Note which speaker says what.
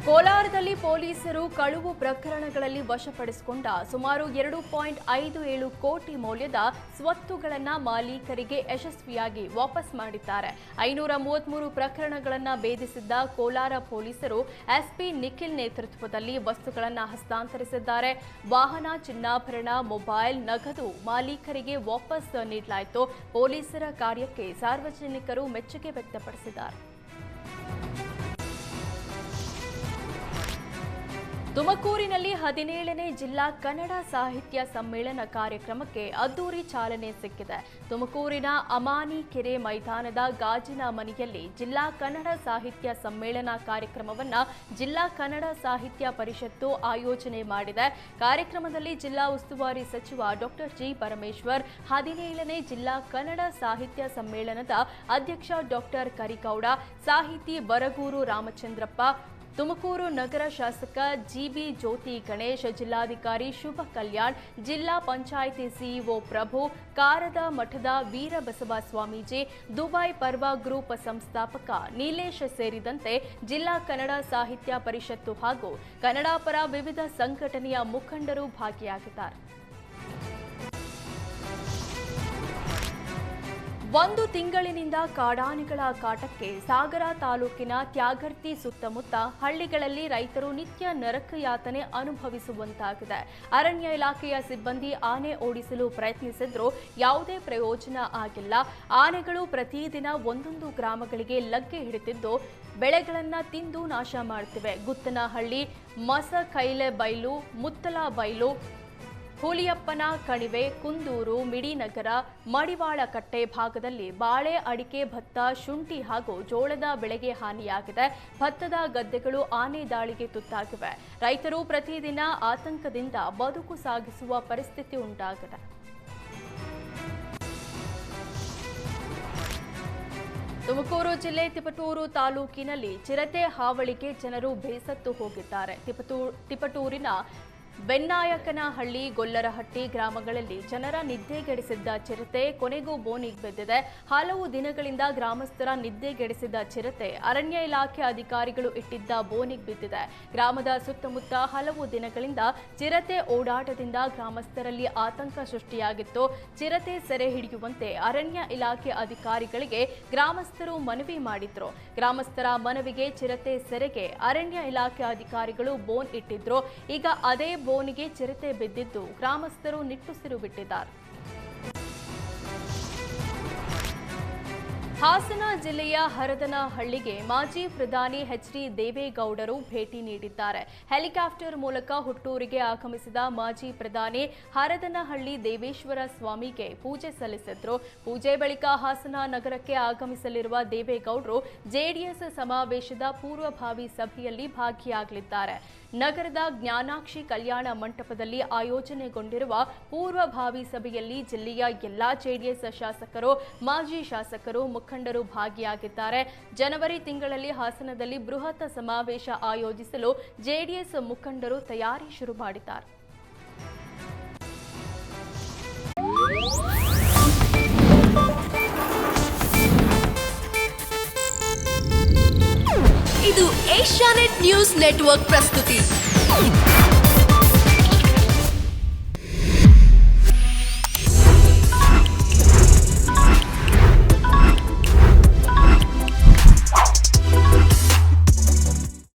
Speaker 1: ಕೋಲಾರದಲ್ಲಿ ಪೊಲೀಸರು ಕಳುವು ಪ್ರಕರಣಗಳಲ್ಲಿ ವಶಪಡಿಸಿಕೊಂಡ ಸುಮಾರು 2.57 ಕೋಟಿ ಮೌಲ್ಯದ ಸ್ವತ್ತುಗಳನ್ನು ಮಾಲೀಕರಿಗೆ ಯಶಸ್ವಿಯಾಗಿ ವಾಪಸ್ ಮಾಡಿದ್ದಾರೆ. 533 ಪ್ರಕರಣಗಳನ್ನು ಭೇದಿಸಿದ್ದ ಕೋಲಾರ ಪೊಲೀಸರು ಎಸ್ಪಿ ನಿಖಿಲ್ ನೇತೃತ್ವದಲ್ಲಿ ವಸ್ತುಗಳನ್ನು ಹಸ್ತಾಂತರಿಸಿದ್ದಾರೆ. ವಾಹನ, ಚಿನ್ನಾಭರಣ, ಮೊಬೈಲ್, ನಗದು ಮಾಲೀಕರಿಗೆ ವಾಪಸ್ ನೀಡಲಾಯಿತು. ಪೊಲೀಸರ ಕಾರ್ಯಕ್ಕೆ ಸಾರ್ವಜನಿಕರು ಮೆಚ್ಚುಗೆ ವ್ಯಕ್ತಪಡಿಸಿದ್ದಾರೆ. ತುಮಕೂರಿನಲ್ಲಿ 17ನೇ ಜಿಲ್ಲಾ ಕನ್ನಡ ಸಾಹಿತ್ಯ ಸಮ್ಮೇಳನ ಕಾರ್ಯಕ್ರಮಕ್ಕೆ ಅದ್ದೂರಿ ಚಾಲನೆ ಸಿಕ್ಕಿದೆ. ತುಮಕೂರಿನ ಅಮಾನಿ ಕೆರೆ ಮೈದಾನದ ಗಾಜಿನ ಮನೆಯಲ್ಲಿ ಜಿಲ್ಲಾ ಕನ್ನಡ ಸಾಹಿತ್ಯ ಸಮ್ಮೇಳನ ಕಾರ್ಯಕ್ರಮವನ್ನು ಜಿಲ್ಲಾ ಕನ್ನಡ ಸಾಹಿತ್ಯ ಪರಿಷತ್ತು ಆಯೋಜನೆ ಮಾಡಿದೆ. ಕಾರ್ಯಕ್ರಮದಲ್ಲಿ ಜಿಲ್ಲಾ ಉಸ್ತುವಾರಿ ಸಚಿವ ಡಾಕ್ಟರ್ ಜಿ ಪರಮೇಶ್ವರ್, 17ನೇ ಜಿಲ್ಲಾ ಕನ್ನಡ ಸಾಹಿತ್ಯ ಸಮ್ಮೇಳನದ ಅಧ್ಯಕ್ಷ ಡಾಕ್ಟರ್ ಕರಿಗೌಡ, ಸಾಹಿತಿ ಬರಗೂರು ರಾಮಚಂದ್ರಪ್ಪ, ತುಮಕೂರು ನಗರ ಶಾಸಕ ಜಿಬಿ ಜ್ಯೋತಿ ಗಣೇಶ್, ಜಿಲ್ಲಾಧಿಕಾರಿ ಶುಭ ಕಲ್ಯಾಣ್, ಜಿಲ್ಲಾ ಪಂಚಾಯಿತಿ ಸಿಇಒ ಪ್ರಭು, ಕಾರದ ಮಠದ ವೀರಬಸವ ಸ್ವಾಮೀಜಿ, ದುಬೈ ಪರ್ವ ಗ್ರೂಪ್ ಸಂಸ್ಥಾಪಕ ನೀಲೇಶ್ ಸೇರಿದಂತೆ ಜಿಲ್ಲಾ ಕನ್ನಡ ಸಾಹಿತ್ಯ ಪರಿಷತ್ತು ಹಾಗೂ ಕನ್ನಡ ಪರ ವಿವಿಧ ಸಂಘಟನೆಯ ಮುಖಂಡರು ಭಾಗಿಯಾಗಿದ್ದಾರೆ. ಒಂದು ತಿಂಗಳಿನಿಂದ ಕಾಡಾನೆಗಳ ಕಾಟಕ್ಕೆ ಸಾಗರ ತಾಲೂಕಿನ ತ್ಯಾಗರ್ತಿ ಸುತ್ತಮುತ್ತ ಹಳ್ಳಿಗಳಲ್ಲಿ ರೈತರು ನಿತ್ಯ ನರಕಯಾತನೆ ಅನುಭವಿಸುವಂತಾಗಿದೆ. ಅರಣ್ಯ ಇಲಾಖೆಯ ಸಿಬ್ಬಂದಿ ಆನೆ ಓಡಿಸಲು ಪ್ರಯತ್ನಿಸಿದ್ರೂ ಯಾವುದೇ ಪ್ರಯೋಜನ ಆಗಿಲ್ಲ. ಆನೆಗಳು ಪ್ರತಿದಿನ ಒಂದೊಂದು ಗ್ರಾಮಗಳಿಗೆ ಲಗ್ಗೆ ಹಿಡಿದಿದ್ದು ಬೆಳೆಗಳನ್ನು ತಿಂದು ನಾಶ ಮಾಡುತ್ತಿವೆ. ಗುತ್ತನಹಳ್ಳಿ, ಮಸಕೈಲೆಬೈಲು, ಮುತ್ತಲಬೈಲು, ಹುಲಿಯಪ್ಪನ ಕಣಿವೆ, ಕುಂದೂರು, ಮಿಡಿನಗರ, ಮಡಿವಾಳಕಟ್ಟೆ ಭಾಗದಲ್ಲಿ ಬಾಳೆ, ಅಡಿಕೆ, ಭತ್ತ, ಶುಂಠಿ ಹಾಗೂ ಜೋಳದ ಬೆಳೆಗೆ ಹಾನಿಯಾಗಿದೆ. ಭತ್ತದ ಗದ್ದೆಗಳು ಆನೆ ದಾಳಿಗೆ ತುತ್ತಾಗಿವೆ. ರೈತರು ಪ್ರತಿದಿನ ಆತಂಕದಿಂದ ಬದುಕು ಸಾಗಿಸುವ ಪರಿಸ್ಥಿತಿ ಉಂಟಾಗಿದೆ. ತುಮಕೂರು ಜಿಲ್ಲೆ ತಿಪಟೂರು ತಾಲೂಕಿನಲ್ಲಿ ಚಿರತೆ ಹಾವಳಿಗೆ ಜನರು ಬೇಸತ್ತು ಹೋಗಿದ್ದಾರೆ. ತಿಪಟೂರಿನ ಬೆನ್ನಾಯಕನಹಳ್ಳಿ, ಗೊಲ್ಲರಹಟ್ಟಿ ಗ್ರಾಮಗಳಲ್ಲಿ ಜನರ ನಿದ್ದೆಗೆಡಿಸಿದ್ದ ಚಿರತೆ ಕೊನೆಗೂ ಬೋನಿಗೆ ಬಿದ್ದಿದೆ. ಹಲವು ದಿನಗಳಿಂದ ಗ್ರಾಮಸ್ಥರ ನಿದ್ದೆಗೆಡಿಸಿದ ಚಿರತೆ ಅರಣ್ಯ ಇಲಾಖೆ ಅಧಿಕಾರಿಗಳು ಇಟ್ಟಿದ್ದ ಬೋನಿಗೆ ಬಿದ್ದಿದೆ. ಗ್ರಾಮದ ಸುತ್ತಮುತ್ತ ಹಲವು ದಿನಗಳಿಂದ ಚಿರತೆ ಓಡಾಟದಿಂದ ಗ್ರಾಮಸ್ಥರಲ್ಲಿ ಆತಂಕ ಸೃಷ್ಟಿಯಾಗಿತ್ತು. ಚಿರತೆ ಸೆರೆ ಹಿಡಿಯುವಂತೆ ಅರಣ್ಯ ಇಲಾಖೆ ಅಧಿಕಾರಿಗಳಿಗೆ ಗ್ರಾಮಸ್ಥರು ಮನವಿ ಮಾಡಿದ್ರು. ಗ್ರಾಮಸ್ಥರ ಮನವಿಗೆ ಚಿರತೆ ಸೆರೆಗೆ ಅರಣ್ಯ ಇಲಾಖೆ ಅಧಿಕಾರಿಗಳು ಬೋನ್ ಇಟ್ಟಿದ್ರು. ಈಗ ಅದೇ ಬೋನಿಗೆ ಚಿರತೆ ಬಿದ್ದಿದ್ದು ಗ್ರಾಮಸ್ಥರು ನಿಟ್ಟುಸಿರು ಬಿಟ್ಟಿದ್ದಾರೆ. ಹಾಸನ ಜಿಲ್ಲೆಯ ಹರದನಹಳ್ಳಿಗೆ ಮಾಜಿ ಪ್ರಧಾನಿ ಎಚ್.ಡಿ. ದೇವೇಗೌಡರು ಭೇಟಿ ನೀಡಿದ್ದಾರೆ. ಹೆಲಿಕಾಪ್ಟರ್ ಮೂಲಕ ಹುಟ್ಟೂರಿಗೆ ಆಗಮಿಸಿದ ಮಾಜಿ ಪ್ರಧಾನಿ ಹರದನಹಳ್ಳಿ ದೇವೇಶ್ವರ ಸ್ವಾಮಿಗೆ ಪೂಜೆ ಸಲ್ಲಿಸಿದ್ರು. ಪೂಜೆ ಬಳಿಕ ಹಾಸನ ನಗರಕ್ಕೆ ಆಗಮಿಸಲಿರುವ ದೇವೇಗೌಡರು ಜೆಡಿಎಸ್ ಸಮಾವೇಶದ ಪೂರ್ವಭಾವಿ ಸಭೆಯಲ್ಲಿ ಭಾಗಿಯಾಗಲಿದ್ದಾರೆ. ನಗರದ ಜ್ಞಾನಾಕ್ಷಿ ಕಲ್ಯಾಣ ಮಂಟಪದಲ್ಲಿ ಆಯೋಜನೆಗೊಂಡಿರುವ ಪೂರ್ವಭಾವಿ ಸಭೆಯಲ್ಲಿ ಜಿಲ್ಲೆಯ ಎಲ್ಲಾ ಜೆಡಿಎಸ್ ಶಾಸಕರು, ಮಾಜಿ ಶಾಸಕರು, ಮುಖಂಡರು ಭಾಗಿಯಾಗಿದ್ದಾರೆ. ಜನವರಿ ತಿಂಗಳಲ್ಲಿ ಹಾಸನದಲ್ಲಿ ಬೃಹತ್ ಸಮಾವೇಶ ಆಯೋಜಿಸಲು ಜೆಡಿಎಸ್ ಮುಖಂಡರು ತಯಾರಿ ಶುರು ಮಾಡಿದ್ದಾರೆ.
Speaker 2: ಇದು ಏಷ್ಯಾನೆಟ್ ನ್ಯೂಸ್ ನೆಟ್ವರ್ಕ್ ಪ್ರಸ್ತುತಿ.